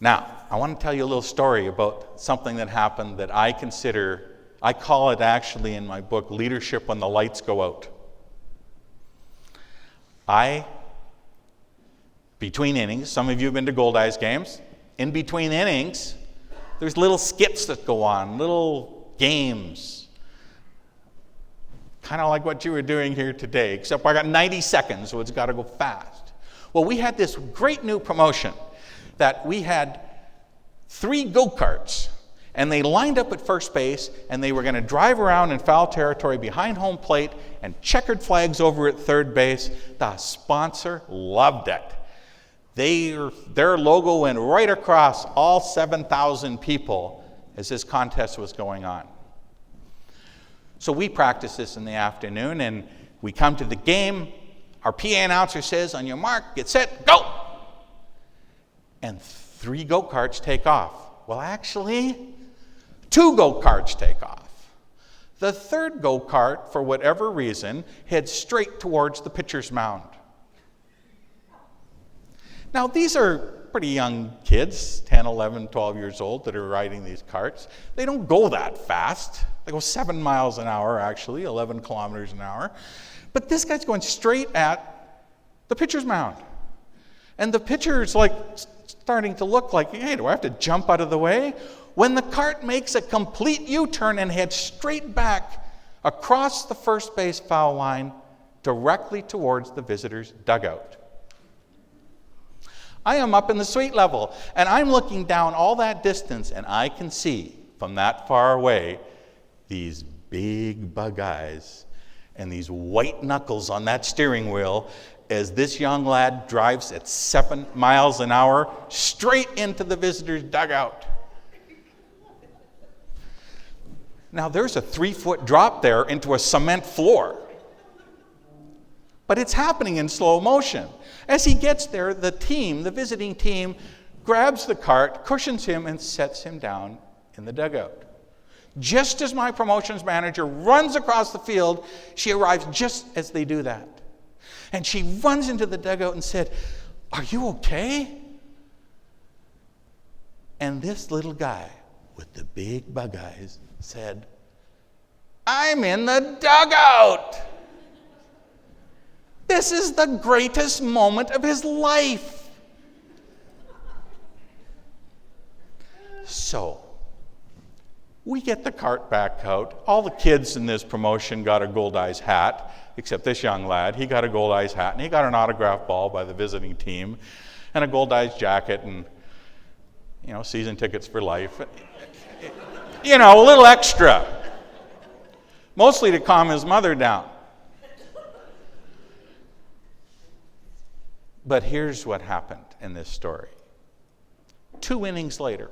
Now, I want to tell you a little story about something that happened that I call it actually in my book, Leadership When the Lights Go Out. Between innings, some of you have been to Goldeyes games. In between innings, there's little skits that go on, little games. Kind of like what you were doing here today, except I got 90 seconds, so it's got to go fast. Well, we had this great new promotion that we had 3 go-karts, and they lined up at first base, and they were going to drive around in foul territory behind home plate and checkered flags over at third base. The sponsor loved it. Their logo went right across all 7,000 people as this contest was going on. So we practiced this in the afternoon, and we come to the game. Our PA announcer says, on your mark, get set, go! And 3 go-karts take off. Well, actually, 2 go-karts take off. The third go-kart, for whatever reason, heads straight towards the pitcher's mound. Now, these are pretty young kids, 10, 11, 12 years old, that are riding these carts. They don't go that fast. They go 7 miles an hour, actually, 11 kilometers an hour. But this guy's going straight at the pitcher's mound. And the pitcher's like starting to look like, hey, do I have to jump out of the way? When the cart makes a complete U-turn and heads straight back across the first base foul line directly towards the visitor's dugout. I am up in the suite level, and I'm looking down all that distance, and I can see from that far away these big bug eyes and these white knuckles on that steering wheel as this young lad drives at 7 miles an hour straight into the visitor's dugout. Now, there's a 3-foot drop there into a cement floor. But it's happening in slow motion. As he gets there, the visiting team, grabs the cart, cushions him, and sets him down in the dugout. Just as my promotions manager runs across the field, she arrives just as they do that. And she runs into the dugout and said, "Are you okay?" And this little guy with the big bug eyes said, "I'm in the dugout." This is the greatest moment of his life. So, we get the cart back out. All the kids in this promotion got a Goldeyes hat, except this young lad. He got a Goldeyes hat, and he got an autograph ball by the visiting team, and a Goldeyes jacket, and, season tickets for life. A little extra. Mostly to calm his mother down. But here's what happened in this story. 2 innings later,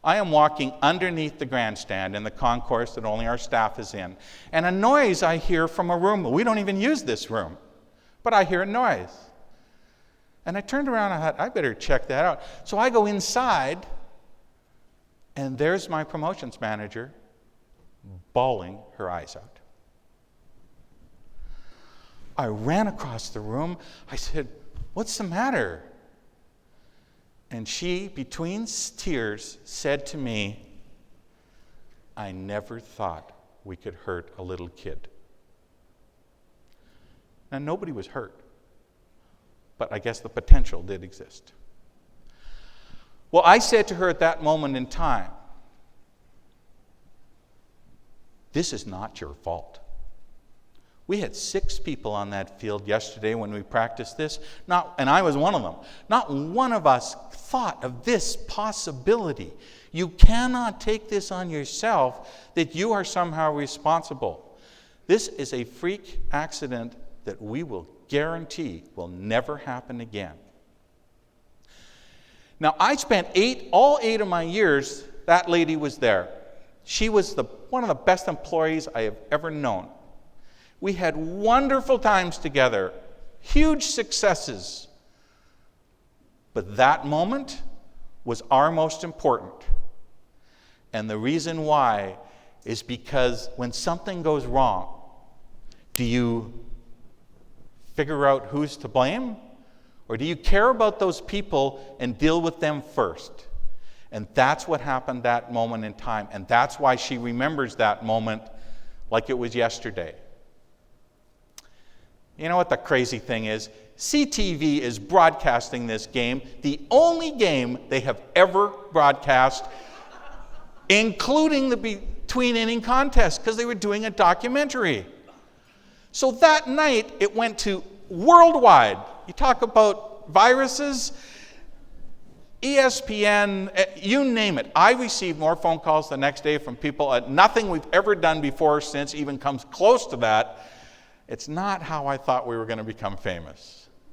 I am walking underneath the grandstand in the concourse that only our staff is in, and a noise I hear from a room. We don't even use this room, but I hear a noise. And I turned around and I thought, I better check that out. So I go inside, and there's my promotions manager bawling her eyes out. I ran across the room. I said, "What's the matter?" And she, between tears, said to me, "I never thought we could hurt a little kid." Now, nobody was hurt, but I guess the potential did exist. Well, I said to her at that moment in time, "This is not your fault." We had 6 people on that field yesterday when we practiced this, and I was one of them. Not one of us thought of this possibility. You cannot take this on yourself that you are somehow responsible. This is a freak accident that we will guarantee will never happen again. Now, I spent all 8 of my years, that lady was there. She was one of the best employees I have ever known. We had wonderful times together, huge successes. But that moment was our most important. And the reason why is because when something goes wrong, do you figure out who's to blame? Or do you care about those people and deal with them first? And that's what happened that moment in time. And that's why she remembers that moment like it was yesterday. You know what the crazy thing is? CTV is broadcasting this game, the only game they have ever broadcast, including the between inning contest, because they were doing a documentary. So that night, it went to worldwide. You talk about viruses, ESPN, you name it. I received more phone calls the next day from people. Nothing we've ever done before or since even comes close to that. It's not how I thought we were going to become famous.